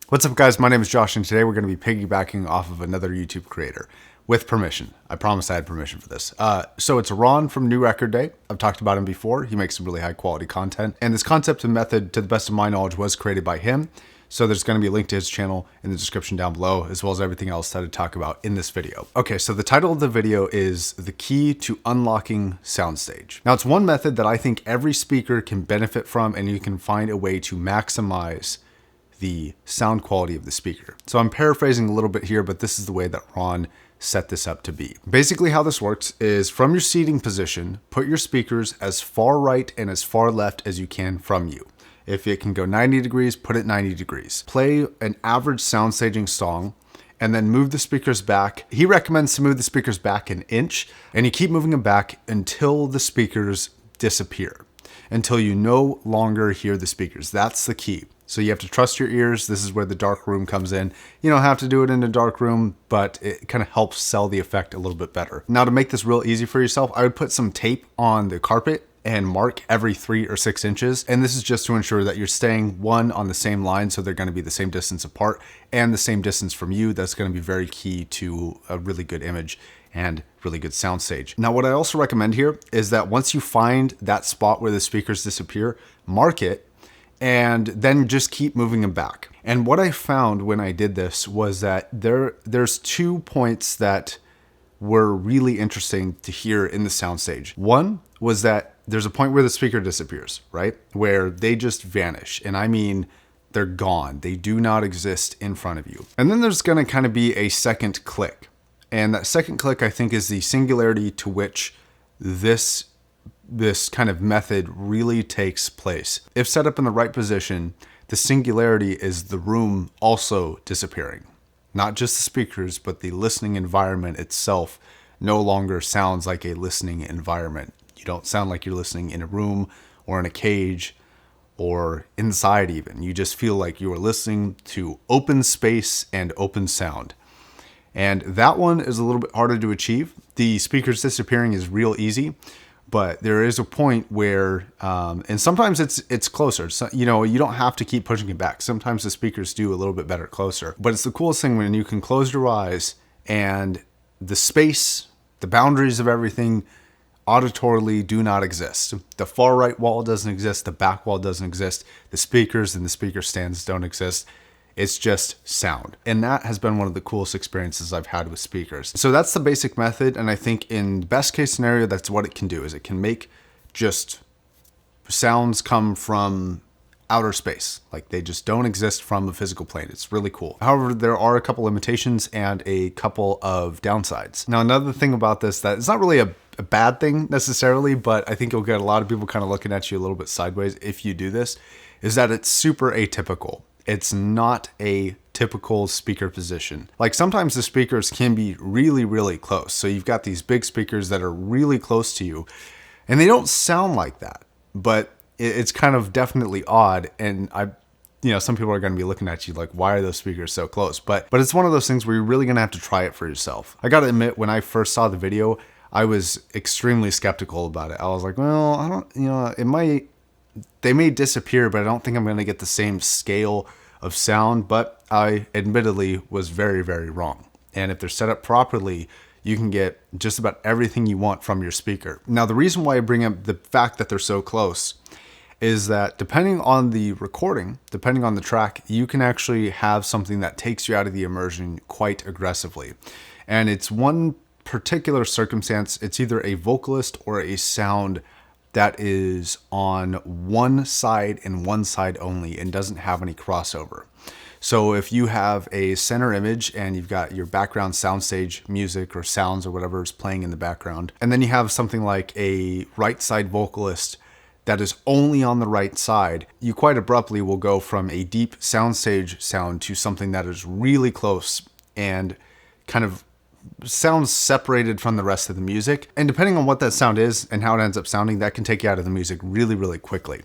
What's up guys, my name is Josh and today we're going to be piggybacking off of another YouTube creator with permission. I promise I had permission for this. So it's Ron from New Record Day. I've talked about him before. He makes some really high quality content. And this concept and method, to the best of my knowledge, was created by him. So there's going to be a link to his channel in the description down below, as well as everything else that I talk about in this video. Okay, so the title of the video is The Key to Unlocking Soundstage. Now it's one method that I think every speaker can benefit from, and you can find a way to maximize the sound quality of the speaker. So I'm paraphrasing a little bit here, but this is the way that Ron set this up to be. Basically how this works is from your seating position, put your speakers as far right and as far left as you can from you. If it can go 90 degrees, put it 90 degrees. Play an average soundstaging song and then move the speakers back. He recommends to move the speakers back an inch, and you keep moving them back until the speakers disappear, until you no longer hear the speakers. That's the key. So you have to trust your ears. This is where the dark room comes in. You don't have to do it in a dark room, but it kind of helps sell the effect a little bit better. Now to make this real easy for yourself, I would put some tape on the carpet and mark every 3 or 6 inches. And this is just to ensure that you're staying on the same line. So they're going to be the same distance apart and the same distance from you. That's going to be very key to a really good image and really good soundstage. Now, what I also recommend here is that once you find that spot where the speakers disappear, mark it, and then just keep moving them back. And what I found when I did this was that there's 2 points that were really interesting to hear in the soundstage. One was that there's a point where the speaker disappears, right? Where they just vanish. And I mean, they're gone. They do not exist in front of you. And then there's gonna kind of be a second click. And that second click, I think, is the singularity to which this kind of method really takes place. If set up in the right position, the singularity is the room also disappearing. Not just the speakers, but the listening environment itself no longer sounds like a listening environment. You don't sound like you're listening in a room or in a cage or inside even. You just feel like you are listening to open space and open sound. And that one is a little bit harder to achieve. The speakers disappearing is real easy, but there is a point where, and sometimes it's closer. So, you don't have to keep pushing it back. Sometimes the speakers do a little bit better closer. But it's the coolest thing when you can close your eyes and the space, the boundaries of everything auditorily do not exist. The far right wall doesn't exist. The back wall doesn't exist. The speakers and the speaker stands don't exist. It's just sound. And that has been one of the coolest experiences I've had with speakers. So that's the basic method. And I think in best case scenario, that's what it can do, is it can make just sounds come from outer space. Like they just don't exist from a physical plane. It's really cool. However, there are a couple limitations and a couple of downsides. Now, another thing about this that it's not really a bad thing necessarily, but I think you'll get a lot of people kind of looking at you a little bit sideways if you do this, is that it's super atypical. It's not a typical speaker position. Like sometimes the speakers can be really, really close. So you've got these big speakers that are really close to you and they don't sound like that, but it's kind of definitely odd. And some people are going to be looking at you like, why are those speakers so close? But it's one of those things where you're really going to have to try it for yourself. I got to admit, when I first saw the video, I was extremely skeptical about it. I was like, well, I don't, they may disappear, but I don't think I'm going to get the same scale of sound. But I admittedly was very, very wrong. And if they're set up properly, you can get just about everything you want from your speaker. Now, the reason why I bring up the fact that they're so close is that depending on the recording, depending on the track, you can actually have something that takes you out of the immersion quite aggressively. And it's one particular circumstance. It's either a vocalist or a sound that is on one side and one side only and doesn't have any crossover. So if you have a center image and you've got your background soundstage music or sounds or whatever is playing in the background, and then you have something like a right side vocalist that is only on the right side, you quite abruptly will go from a deep soundstage sound to something that is really close and kind of sounds separated from the rest of the music. And depending on what that sound is and how it ends up sounding, that can take you out of the music really, really quickly.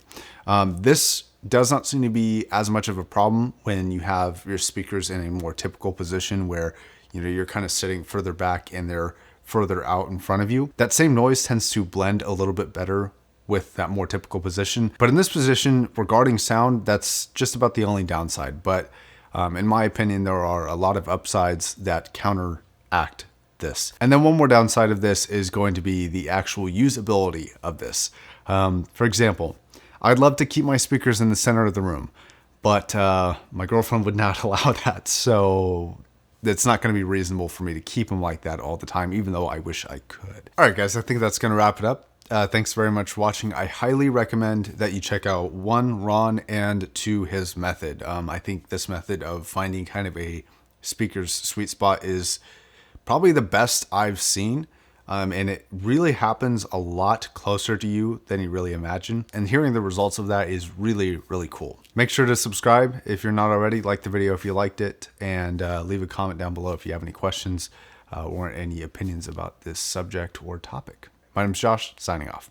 This does not seem to be as much of a problem when you have your speakers in a more typical position where you're kind of sitting further back and they're further out in front of you. That same noise tends to blend a little bit better with that more typical position. But in this position, regarding sound, that's just about the only downside. But In my opinion, there are a lot of upsides that counteract this. And then one more downside of this is going to be the actual usability of this. For example, I'd love to keep my speakers in the center of the room, but my girlfriend would not allow that. So it's not going to be reasonable for me to keep them like that all the time, even though I wish I could. All right, guys, I think that's going to wrap it up. Thanks very much for watching. I highly recommend that you check out 1, Ron, and 2, his method. I think this method of finding kind of a speaker's sweet spot is probably the best I've seen. And it really happens a lot closer to you than you really imagine. And hearing the results of that is really, really cool. Make sure to subscribe if you're not already. Like the video if you liked it, and leave a comment down below if you have any questions or any opinions about this subject or topic. My name's Josh, signing off.